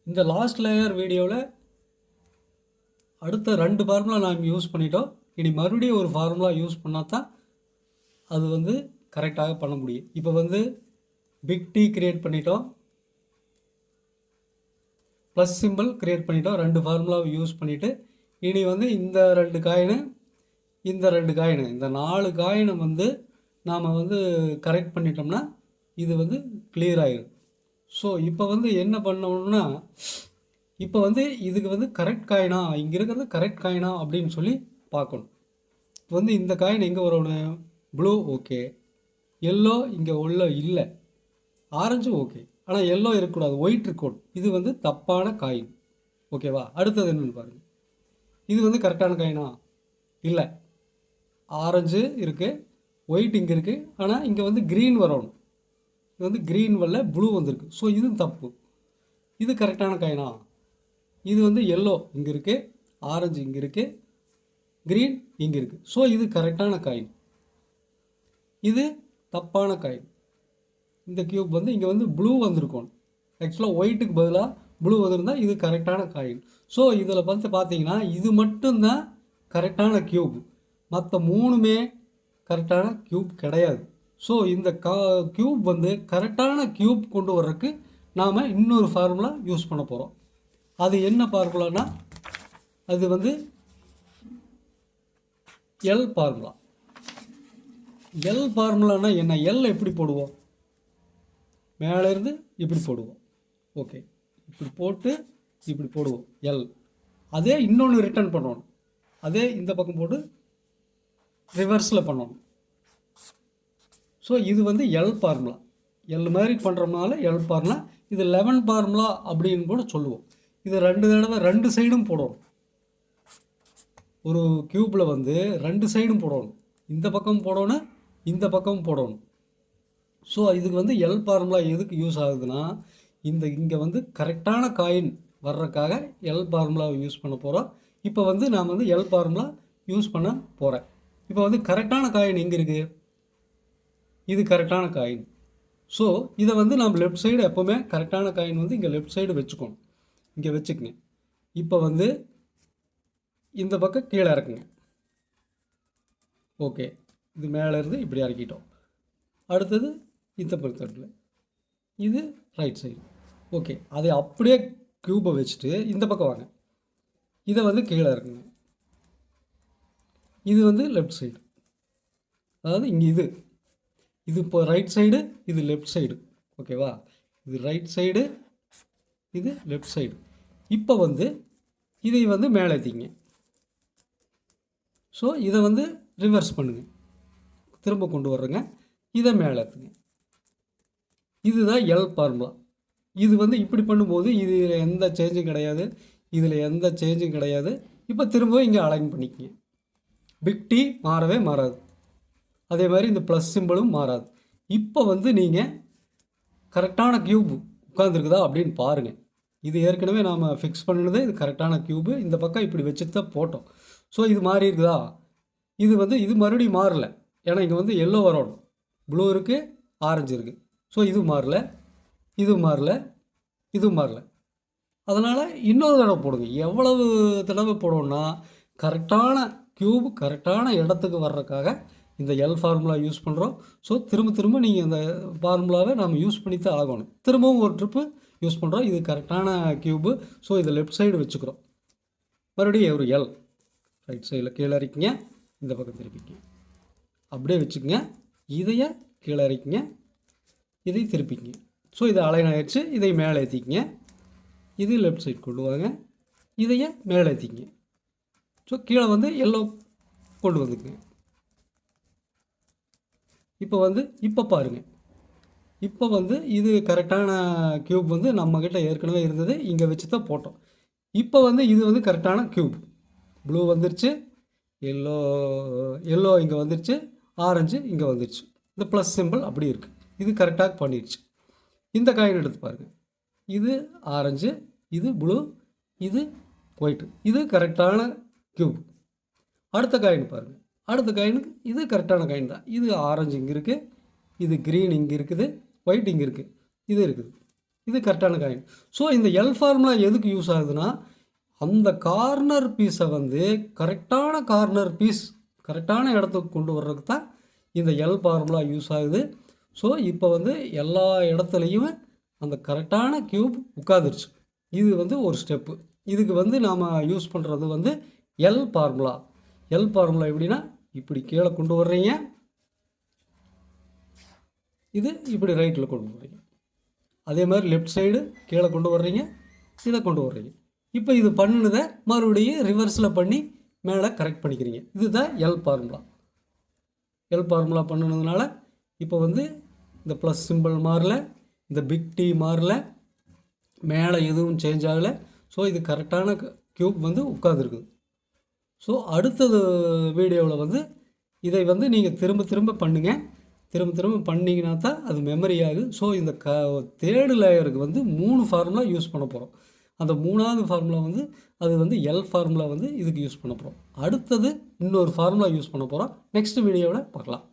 இந்த last layer வீடியோவில் அடுத்த 2 ஃபார்முலா நாம் யூஸ் பண்ணிட்டோம். இனி மறுபடியும் ஒரு ஃபார்முலா யூஸ் பண்ணால் தான் அது வந்து கரெக்டாக பண்ண முடியும். இப்போ வந்து பிக் டி கிரியேட் பண்ணிட்டோம், ப்ளஸ் சிம்பிள் கிரியேட் பண்ணிட்டோம். 2 ஃபார்முலாவை யூஸ் பண்ணிவிட்டு இனி வந்து இந்த 2 காயினு இந்த 2 காயினு இந்த 4 காயினை வந்து நாம் வந்து கரெக்ட் பண்ணிட்டோம்னா இது வந்து கிளியர் ஆகிடும். ஸோ இப்போ வந்து என்ன பண்ணணும்னா, இப்போ வந்து இதுக்கு வந்து கரெக்ட் காயினா, இங்கே இருக்கிறது கரெக்ட் காயினா அப்படின்னு சொல்லி பார்க்கணும். இப்போ வந்து இந்த காயின் எங்கே வரணும்? ப்ளூ ஓகே, எல்லோ இங்கே உள்ள இல்லை, ஆரஞ்சு ஓகே, ஆனால் எல்லோ இருக்கக்கூடாது, ஒயிட் இருக்கணும். இது வந்து தப்பான காயின். ஓகேவா? அடுத்தது என்னென்னு பாருங்கள். இது வந்து கரெக்டான காயினா? இல்லை, ஆரஞ்சு இருக்குது, ஒயிட் இங்கே இருக்குது, ஆனால் இங்கே வந்து க்ரீன் வரணும். இது வந்து க்ரீன் வரல, ப்ளூ வந்திருக்கு. ஸோ இதுவும் தப்பு. இது கரெக்டான காயினா? இது வந்து எல்லோ இங்கே இருக்குது, ஆரஞ்சு இங்கே இருக்குது, க்ரீன் இங்கே இருக்குது. ஸோ இது கரெக்டான காயின். இது தப்பான காயின். இந்த க்யூப் வந்து இங்கே வந்து ப்ளூ வந்திருக்கணும். ஆக்சுவலாக ஒயிட்டுக்கு பதிலாக ப்ளூ வந்திருந்தால் இது கரெக்டான காயின். ஸோ இதில் பார்த்தீங்கன்னா இது மட்டும்தான் கரெக்டான க்யூப், மற்ற 3மே கரெக்டான க்யூப் கிடையாது. ஸோ இந்த க்யூப் வந்து கரெக்டான க்யூப் கொண்டு வர்றதுக்கு நாம் இன்னொரு ஃபார்முலா யூஸ் பண்ண போகிறோம். அது என்ன ஃபார்முலானா, அது வந்து எல் ஃபார்முலா. எல் ஃபார்முலானா என்ன? எல் எப்படி போடுவோம்? மேலேருந்து இப்படி போடுவோம். ஓகே, இப்படி போட்டு இப்படி போடுவோம் எல். அதே இன்னொன்று ரிட்டர்ன் பண்ணணும், அதே இந்த பக்கம் போட்டு ரிவர்ஸில் பண்ணணும். ஸோ இது வந்து எல் ஃபார்முலா. எல் மாதிரி பண்ணுறதுனால எல் ஃபார்முலா. இது 11 ஃபார்முலா அப்படின்னு கூட சொல்லுவோம். இது 2 தடவை 2 சைடும் போடணும். ஒரு க்யூப்பில் வந்து 2 சைடும் போடணும், இந்த பக்கம் போடணும், இந்த பக்கம் போடணும். ஸோ இதுக்கு வந்து எல் ஃபார்முலா எதுக்கு யூஸ் ஆகுதுன்னா, இங்கே வந்து கரெக்டான காயின் வர்றதுக்காக எல் ஃபார்முலாவை யூஸ் பண்ண போகிறோம். இப்போ வந்து நான் வந்து எல் ஃபார்முலா யூஸ் பண்ண போகிறேன். இப்போ வந்து கரெக்டான காயின் எங்கே இருக்குது? இது கரெக்டான காயின். ஸோ இதை வந்து நம்ம லெஃப்ட் சைடு எப்போவுமே கரெக்டான காயின் வந்து இங்கே லெஃப்ட் சைடு வச்சுக்கணும். இங்கே வச்சுக்கங்க. இப்போ வந்து இந்த பக்கம் கீழே இறக்குங்க. ஓகே, இது மேலே இருந்து இப்படி இறக்கிட்டோம். அடுத்தது இந்த பக்கத்தில், இது ரைட் சைடு. ஓகே, அதை அப்படியே க்யூபை வச்சுட்டு இந்த பக்கம் வாங்க. இதை வந்து கீழே இறக்குங்க. இது வந்து லெஃப்ட் சைடு, அதாவது இங்கே இது இப்போ ரைட் சைடு, இது லெஃப்ட் சைடு. ஓகேவா? இது ரைட் சைடு, இது லெஃப்ட் சைடு. இப்போ வந்து இதை வந்து மேலே ஏற்றிங்க. ஸோ இதை வந்து ரிவர்ஸ் பண்ணுங்கள், திரும்ப கொண்டு வர்றேங்க. இதை மேலே ஏற்றுங்க. இதுதான் எல் ஃபார்முலா. இது வந்து இப்படி பண்ணும்போது இதில் எந்த சேஞ்சும் கிடையாது, இதில் எந்த சேஞ்சும் கிடையாது. இப்போ திரும்ப இங்கே அலைன் பண்ணிக்கங்க. பிக் டி மாறவே மாறாது, அதே மாதிரி இந்த ப்ளஸ் சிம்பிளும் மாறாது. இப்போ வந்து நீங்கள் கரெக்டான க்யூப் உட்காந்துருக்குதா அப்படின்னு பாருங்கள். இது ஏற்கனவே நாம் ஃபிக்ஸ் பண்ணினது, இது கரெக்டான க்யூபு. இந்த பக்கம் இப்படி வச்சுட்டு தான் போட்டோம். ஸோ இது மாறி இருக்குதா? இது வந்து இது மறுபடியும் மாறல, ஏன்னா இங்கே வந்து எல்லோ வரணும், ப்ளூ இருக்குது, ஆரஞ்சு இருக்குது. ஸோ இது மாறல, இது மாறல, இது மாறல. அதனால் இன்னொரு தடவை போடுங்க. எவ்வளவு தடவை போடணும்னா, கரெக்டான க்யூப் கரெக்டான இடத்துக்கு வர்றதுக்காக இந்த எல் ஃபார்முலா யூஸ் பண்ணுறோம். ஸோ திரும்ப திரும்ப நீங்கள் இந்த ஃபார்முலாவை நம்ம யூஸ் பண்ணி தான் ஆகணும். திரும்பவும் ஒரு ட்ரிப்பு யூஸ் பண்ணுறோம். இது கரெக்டான க்யூபு. ஸோ இதை லெஃப்ட் சைடு வச்சுக்கிறோம். மறுபடியும் ஒரு எல் ரைட் சைடில் கீழே இறக்கிங்க, இந்த பக்கம் திருப்பிங்க, அப்படியே வச்சுக்கோங்க. இதைய கீழே இறக்கிங்க, இதை திருப்பிங்க. ஸோ இது அலைன் ஆகிடுச்சு. இதை மேலே ஏற்றிக்கிங்க. இது லெஃப்ட் சைடு கொண்டு வாங்க, இதைய மேலே ஏற்றிங்க. ஸோ கீழே வந்து எல்லோ கொண்டு வந்துக்குங்க. இப்போ பாருங்கள். இப்போ வந்து இது கரெக்டான க்யூப் வந்து நம்மக்கிட்ட ஏற்கனவே இருந்தது, இங்கே வச்சு தான் போட்டோம். இப்போ வந்து இது வந்து கரெக்டான க்யூப். ப்ளூ வந்துருச்சு, எல்லோ இங்கே வந்துருச்சு, ஆரஞ்சு இங்கே வந்துருச்சு. இந்த ப்ளஸ் சிம்பிள் அப்படி இருக்குது. இது கரெக்டாக பண்ணிடுச்சு. இந்த காயின் எடுத்து பாருங்கள். இது ஆரஞ்சு, இது ப்ளூ, இது ஒயிட்டு. இது கரெக்டான க்யூப். அடுத்த காயின் பாருங்கள். அடுத்த காயினுக்கு இது கரெக்டான காயின் தான். இது ஆரஞ்சு இங்கே இருக்குது, இது க்ரீன் இங்கே இருக்குது, ஒயிட் இங்கே இருக்குது, இது இருக்குது. இது கரெக்டான காயின். ஸோ இந்த எல் ஃபார்முலா எதுக்கு யூஸ் ஆகுதுன்னா, அந்த கார்னர் பீஸை வந்து கரெக்டான கார்னர் பீஸ் கரெக்டான இடத்துக்கு கொண்டு வர்றதுக்கு தான் இந்த எல் ஃபார்முலா யூஸ் ஆகுது. ஸோ இப்போ வந்து எல்லா இடத்துலையும் அந்த கரெக்டான க்யூப் உட்காந்துருச்சு. இது வந்து ஒரு ஸ்டெப்பு. இதுக்கு வந்து நாம் யூஸ் பண்ணுறது வந்து எல் ஃபார்முலா. எல் ஃபார்முலா எப்படின்னா, இப்படி கீழே கொண்டு வர்றீங்க, இது இப்படி ரைட்டில் கொண்டு வர்றீங்க. அதே மாதிரி லெஃப்ட் சைடு கீழே கொண்டு வர்றீங்க, இதை கொண்டு வர்றீங்க. இப்போ இது பண்ணினதை மறுபடியும் ரிவர்ஸில் பண்ணி மேலே கரெக்ட் பண்ணிக்கிறீங்க. இதுதான் எல் ஃபார்முலா. எல் ஃபார்முலா பண்ணினதுனால இப்போ வந்து இந்த ப்ளஸ் சிம்பிள் மாறல, இந்த பிக் டி மாறல, மேலே எதுவும் சேஞ்ச் ஆகலை. ஸோ இது கரெக்டான க்யூப் வந்து உட்காந்துருக்குது. ஸோ அடுத்தது வீடியோவில் வந்து இதை வந்து நீங்கள் திரும்ப திரும்ப பண்ணுங்கள். திரும்ப திரும்ப பண்ணிங்கன்னா தான் அது மெமரி ஆகுது. ஸோ இந்த தேர்டு லேயருக்கு வந்து 3 ஃபார்முலா யூஸ் பண்ண போகிறோம். அந்த 3வது ஃபார்முலா வந்து அது வந்து எல் ஃபார்முலா வந்து இதுக்கு யூஸ் பண்ண போகிறோம். அடுத்தது இன்னொரு ஃபார்முலா யூஸ் பண்ண போகிறோம். நெக்ஸ்ட் வீடியோவில் பார்க்கலாம்.